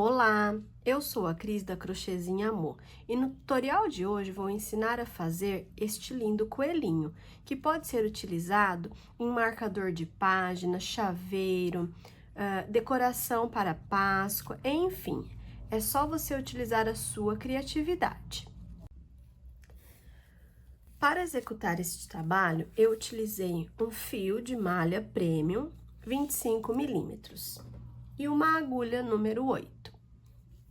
Olá, eu sou a Cris da Crochêzinho Amor e no tutorial de hoje vou ensinar a fazer este lindo coelhinho, que pode ser utilizado em marcador de página, chaveiro, decoração para Páscoa, enfim, é só você utilizar a sua criatividade. Para executar este trabalho, eu utilizei um fio de malha premium 25 milímetros e uma agulha número 8.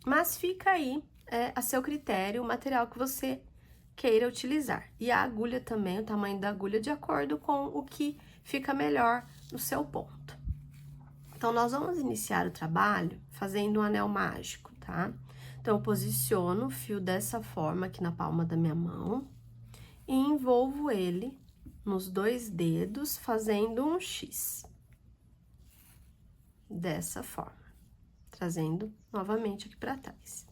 Mas fica aí a seu critério o material que você queira utilizar. E a agulha também, o tamanho da agulha, de acordo com o que fica melhor no seu ponto. Então, nós vamos iniciar o trabalho fazendo um anel mágico, tá? Então, eu posiciono o fio dessa forma aqui na palma da minha mão e envolvo ele nos 2 dedos, fazendo um X. Dessa forma, trazendo novamente aqui para trás.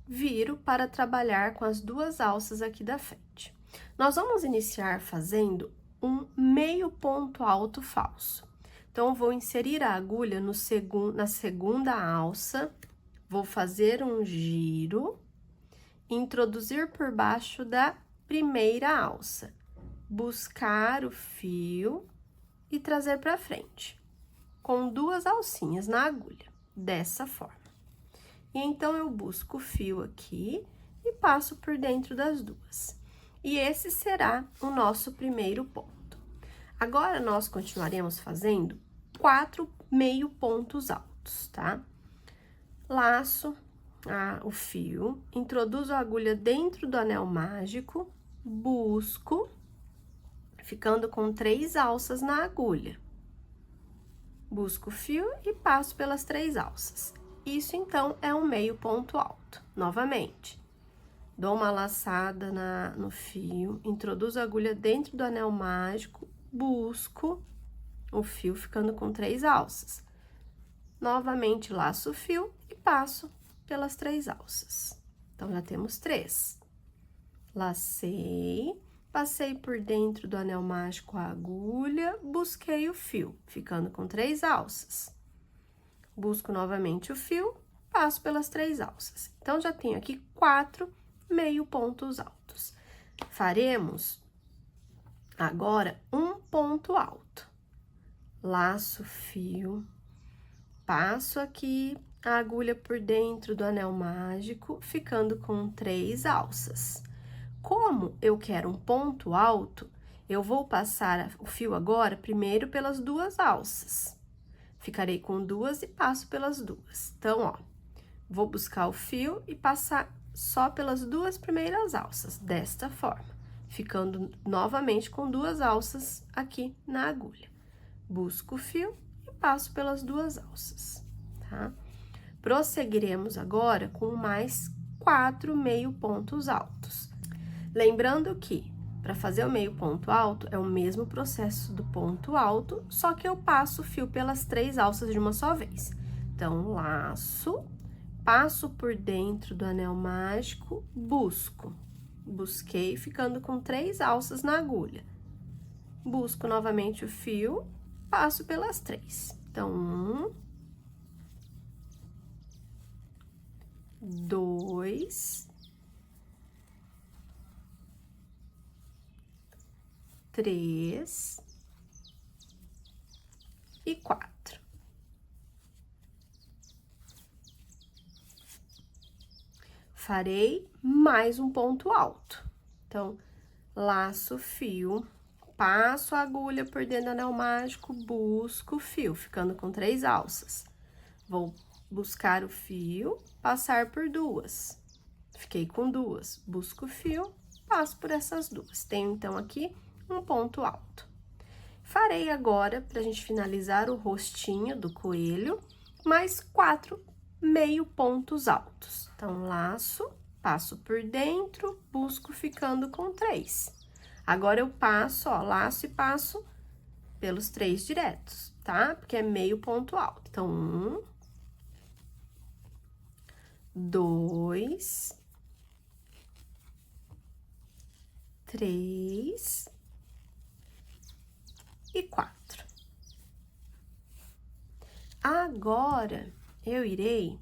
Viro para trabalhar com as 2 alças aqui da frente. Nós vamos iniciar fazendo um meio ponto alto falso. Então, vou inserir a agulha na segunda alça, vou fazer um giro, introduzir por baixo da primeira alça, buscar o fio e trazer para frente, com 2 alcinhas na agulha, dessa forma. E então, eu busco o fio aqui e passo por dentro das 2. E esse será o nosso primeiro ponto. Agora, nós continuaremos fazendo 4 meio pontos altos, tá? Laço o fio, introduzo a agulha dentro do anel mágico, busco, ficando com 3 alças na agulha. Busco o fio e passo pelas 3 alças. Isso, então, é um meio ponto alto. Novamente, dou uma laçada no fio, introduzo a agulha dentro do anel mágico, busco o fio ficando com 3 alças. Novamente, laço o fio e passo pelas 3 alças. Então, já temos 3. Lacei, passei por dentro do anel mágico a agulha, busquei o fio, ficando com 3 alças. Busco novamente o fio, passo pelas 3 alças. Então, já tenho aqui 4 meio pontos altos. Faremos agora um ponto alto. Laço o fio, passo aqui a agulha por dentro do anel mágico, ficando com 3 alças. Como eu quero um ponto alto, eu vou passar o fio agora primeiro pelas 2 alças. Ficarei com 2 e passo pelas 2. Então, ó, vou buscar o fio e passar só pelas 2 primeiras alças, desta forma, ficando novamente com 2 alças aqui na agulha. Busco o fio e passo pelas 2 alças, tá? Prosseguiremos agora com mais 4 meio pontos altos. Lembrando que, para fazer o meio ponto alto, é o mesmo processo do ponto alto, só que eu passo o fio pelas 3 alças de uma só vez. Então, laço, passo por dentro do anel mágico, busquei, ficando com 3 alças na agulha. Busco novamente o fio, passo pelas 3. Então, 1, 2, 3 e 4. Farei mais um ponto alto. Então, laço o fio, passo a agulha por dentro do anel mágico, busco o fio, ficando com 3 alças. Vou buscar o fio, passar por 2. Fiquei com 2. Busco o fio, passo por essas 2. Tenho, então, aqui um ponto alto. Farei agora, pra gente finalizar o rostinho do coelho, mais 4 meio pontos altos. Então, laço, passo por dentro, busco ficando com 3. Agora, eu passo, ó, laço e passo pelos 3 diretos, tá? Porque é meio ponto alto. Então, 1, 2, 3 e 4. Agora, eu irei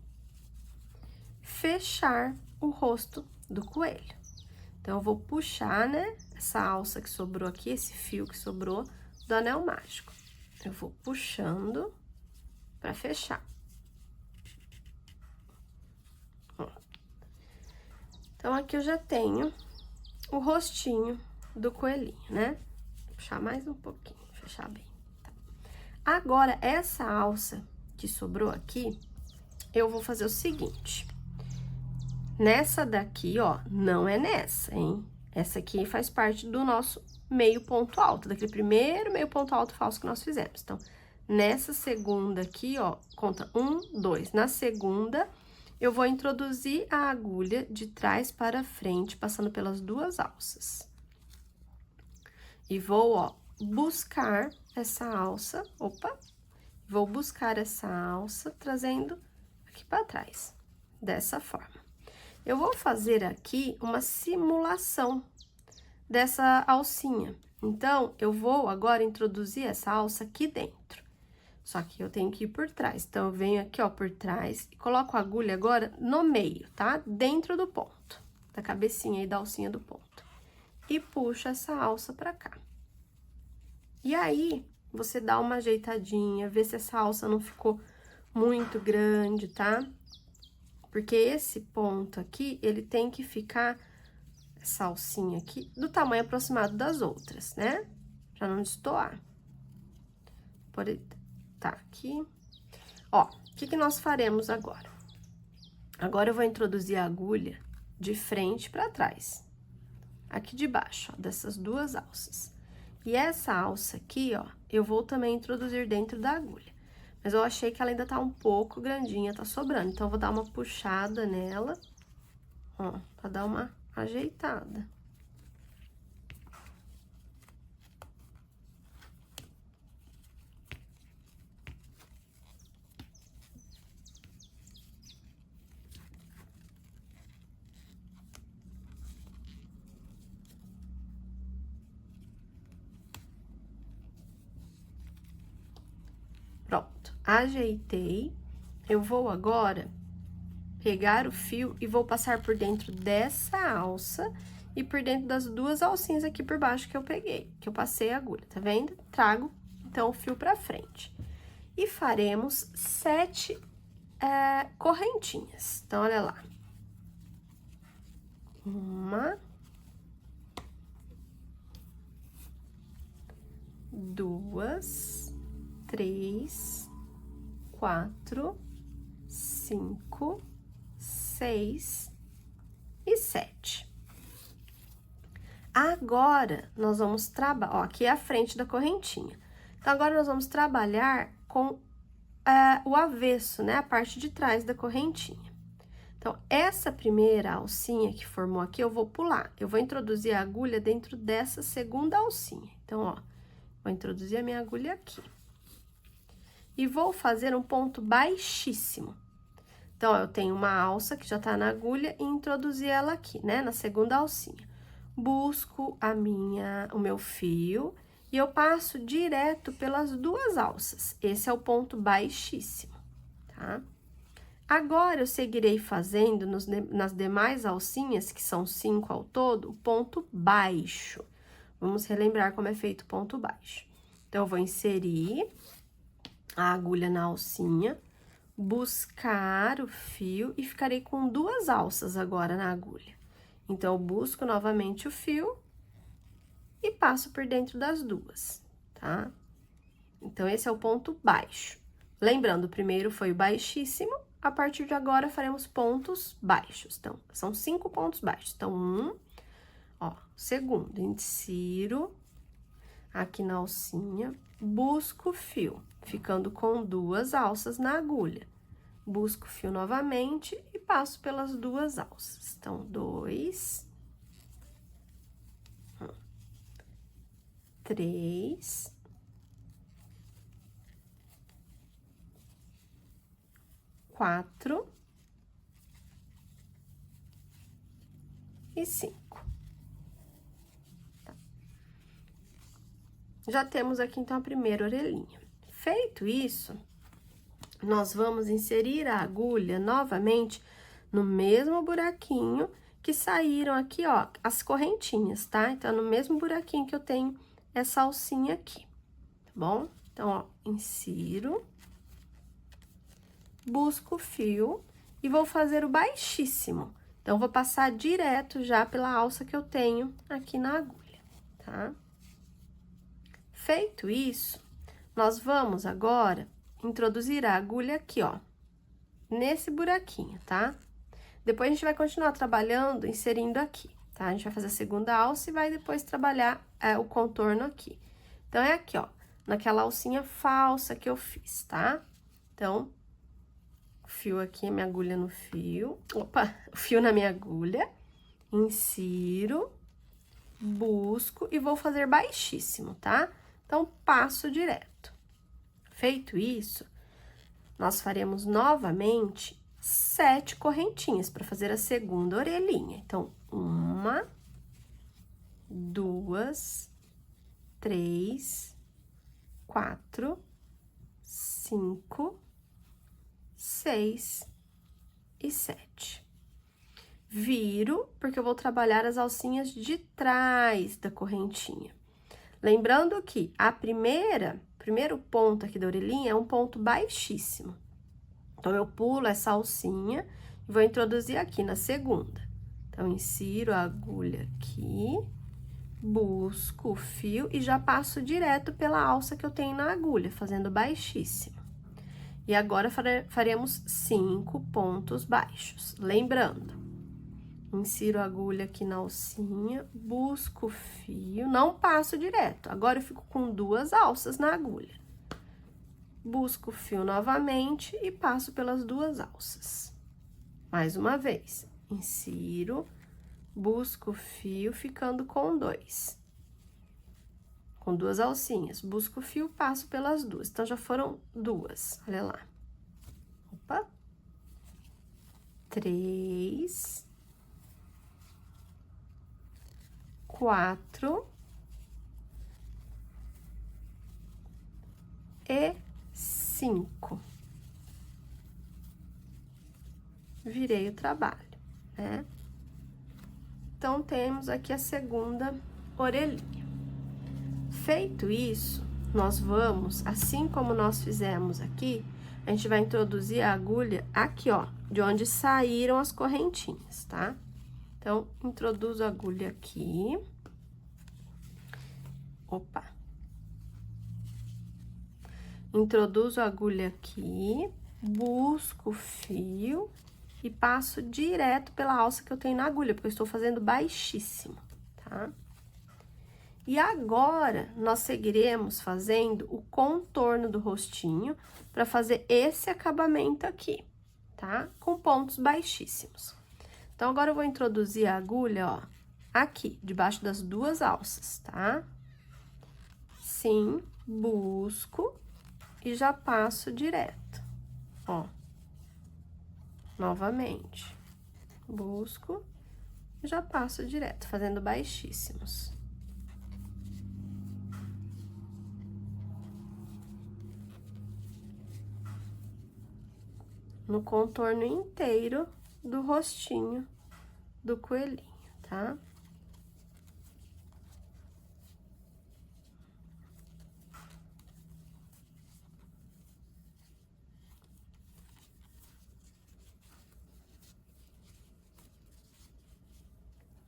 fechar o rosto do coelho. Então, eu vou puxar, né, essa alça que sobrou aqui, esse fio que sobrou do anel mágico. Eu vou puxando pra fechar. Ó. Então, aqui eu já tenho o rostinho do coelhinho, né? Vou puxar mais um pouquinho, fechar bem. Tá. Agora, essa alça que sobrou aqui, eu vou fazer o seguinte. Nessa daqui, ó, não é nessa, hein? Essa aqui faz parte do nosso meio ponto alto, daquele primeiro meio ponto alto falso que nós fizemos. Então, nessa segunda aqui, ó, conta 1, 2. Na segunda, eu vou introduzir a agulha de trás para frente, passando pelas duas alças. E vou, ó, buscar essa alça, opa, vou buscar essa alça, trazendo aqui para trás, dessa forma. Eu vou fazer aqui uma simulação dessa alcinha. Então, eu vou agora introduzir essa alça aqui dentro. Só que eu tenho que ir por trás. Então, eu venho aqui, ó, por trás e coloco a agulha agora no meio, tá? Dentro do ponto, da cabecinha aí da alcinha do ponto. E puxo essa alça pra cá. E aí, você dá uma ajeitadinha, vê se essa alça não ficou muito grande, tá? Porque esse ponto aqui, ele tem que ficar, essa alcinha aqui, do tamanho aproximado das outras, né? Pra não destoar. Tá, aqui. Ó, o que nós faremos agora? Agora, eu vou introduzir a agulha de frente pra trás. Aqui de baixo, ó, dessas duas alças. E essa alça aqui, ó, eu vou também introduzir dentro da agulha. Mas eu achei que ela ainda tá um pouco grandinha, tá sobrando. Então, eu vou dar uma puxada nela, ó, pra dar uma ajeitada. Pronto, ajeitei. Eu vou agora pegar o fio e vou passar por dentro dessa alça e por dentro das duas alcinhas aqui por baixo que eu peguei, que eu passei a agulha, tá vendo? Trago, então, o fio pra frente. E faremos 7 correntinhas. Então, olha lá. 1, 2, 3, 4, 5, 6 e 7. Agora, nós vamos trabalhar, ó, aqui é a frente da correntinha. Então, agora nós vamos trabalhar com o avesso, né, a parte de trás da correntinha. Então, essa primeira alcinha que formou aqui, eu vou pular. Eu vou introduzir a agulha dentro dessa segunda alcinha. Então, ó, vou introduzir a minha agulha aqui. E vou fazer um ponto baixíssimo. Então, ó, eu tenho uma alça que já tá na agulha e introduzi ela aqui, né, na segunda alcinha. Busco o meu fio e eu passo direto pelas duas alças. Esse é o ponto baixíssimo, tá? Agora, eu seguirei fazendo nas demais alcinhas, que são 5 ao todo, o ponto baixo. Vamos relembrar como é feito o ponto baixo. Então, eu vou inserir a agulha na alcinha, buscar o fio e ficarei com duas alças agora na agulha. Então, eu busco novamente o fio e passo por dentro das duas, tá? Então, esse é o ponto baixo. Lembrando, o primeiro foi o baixíssimo, a partir de agora, faremos pontos baixos. Então, são 5 pontos baixos. Então, 1, ó, segundo, insiro aqui na alcinha, busco o fio, ficando com duas alças na agulha. Busco o fio novamente e passo pelas duas alças. Então, 2, 3, 4 e 5. Tá. Já temos aqui, então, a primeira orelhinha. Feito isso, nós vamos inserir a agulha novamente no mesmo buraquinho que saíram aqui, ó, as correntinhas, tá? Então, no mesmo buraquinho que eu tenho essa alcinha aqui, tá bom? Então, ó, insiro, busco o fio e vou fazer o baixíssimo. Então, vou passar direto já pela alça que eu tenho aqui na agulha, tá? Feito isso, nós vamos agora introduzir a agulha aqui, ó, nesse buraquinho, tá? Depois, a gente vai continuar trabalhando, inserindo aqui, tá? A gente vai fazer a segunda alça e vai depois trabalhar o contorno aqui. Então, é aqui, ó, naquela alcinha falsa que eu fiz, tá? Então, o fio aqui, minha agulha no fio, opa, o fio na minha agulha, insiro, busco e vou fazer baixíssimo, tá? Então, passo direto. Feito isso, nós faremos novamente 7 correntinhas para fazer a segunda orelhinha. Então, 1, 2, 3, 4, 5, 6 e 7. Viro, porque eu vou trabalhar as alcinhas de trás da correntinha. Lembrando que primeiro ponto aqui da orelhinha é um ponto baixíssimo. Então, eu pulo essa alcinha e vou introduzir aqui na segunda. Então, insiro a agulha aqui, busco o fio e já passo direto pela alça que eu tenho na agulha, fazendo baixíssimo. E agora, faremos 5 pontos baixos. Lembrando, insiro a agulha aqui na alcinha, busco o fio, não passo direto. Agora, eu fico com 2 alças na agulha. Busco o fio novamente e passo pelas 2 alças. Mais uma vez, insiro, busco o fio, ficando com 2. Com 2 alcinhas, busco o fio, passo pelas 2. Então, já foram 2, olha lá. Opa! 3, 4 e 5. Virei o trabalho, né? Então, temos aqui a segunda orelhinha. Feito isso, nós vamos, assim como nós fizemos aqui, a gente vai introduzir a agulha aqui, ó, de onde saíram as correntinhas, tá? Então, introduzo a agulha aqui. Opa! Introduzo a agulha aqui, busco o fio e passo direto pela alça que eu tenho na agulha, porque eu estou fazendo baixíssimo, tá? E agora, nós seguiremos fazendo o contorno do rostinho para fazer esse acabamento aqui, tá? Com pontos baixíssimos. Então, agora eu vou introduzir a agulha, ó, aqui, debaixo das 2 alças, tá? Sim, busco e já passo direto, ó. Novamente, busco e já passo direto, fazendo baixíssimos. No contorno inteiro do rostinho do coelhinho, tá?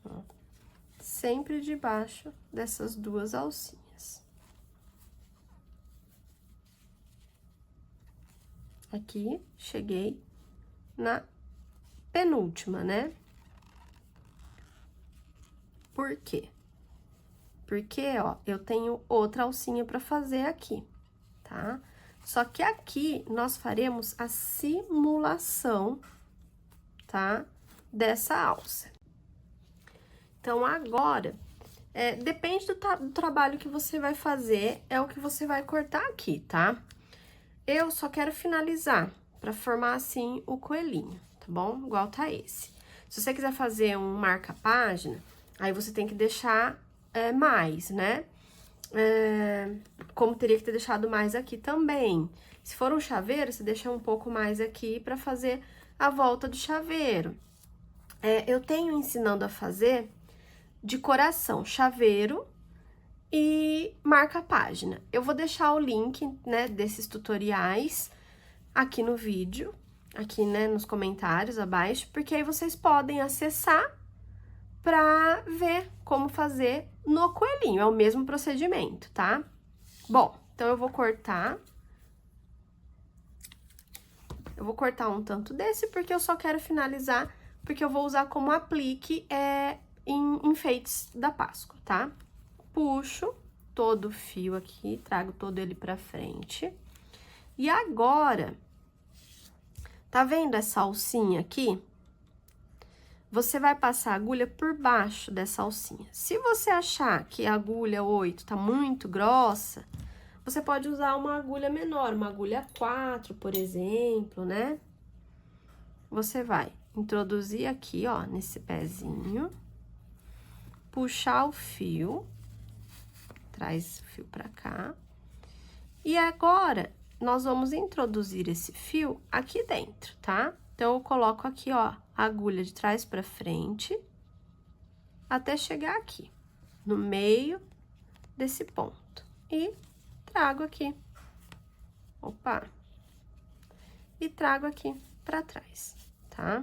Ó, sempre debaixo dessas 2 alcinhas. Aqui, cheguei na penúltima, né? Por quê? Porque, ó, eu tenho outra alcinha pra fazer aqui, tá? Só que aqui, nós faremos a simulação, tá? Dessa alça. Então, agora, depende do trabalho que você vai fazer, é o que você vai cortar aqui, tá? Eu só quero finalizar, pra formar, assim, o coelhinho, tá bom? Igual tá esse. Se você quiser fazer um marca-página, aí você tem que deixar mais, né? Como teria que ter deixado mais aqui também. Se for um chaveiro, você deixa um pouco mais aqui pra fazer a volta do chaveiro. Eu tenho ensinando a fazer de coração, chaveiro e marca-página. Eu vou deixar o link, né, desses tutoriais aqui no vídeo, aqui, né, nos comentários abaixo, porque aí vocês podem acessar para ver como fazer no coelhinho, é o mesmo procedimento, tá? Bom, então eu vou cortar um tanto desse, porque eu só quero finalizar, porque eu vou usar como aplique em enfeites da Páscoa, tá? Puxo todo o fio aqui, trago todo ele pra frente. E agora, tá vendo essa alcinha aqui? Você vai passar a agulha por baixo dessa alcinha. Se você achar que a agulha 8 tá muito grossa, você pode usar uma agulha menor, uma agulha 4, por exemplo, né? Você vai introduzir aqui, ó, nesse pezinho, puxar o fio, traz o fio pra cá. E agora, nós vamos introduzir esse fio aqui dentro, tá? Então, eu coloco aqui, ó, a agulha de trás pra frente, até chegar aqui, no meio desse ponto. E trago aqui. Opa! E trago aqui pra trás, tá?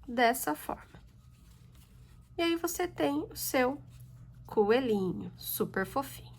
Dessa forma. E aí, você tem o seu coelhinho super fofinho.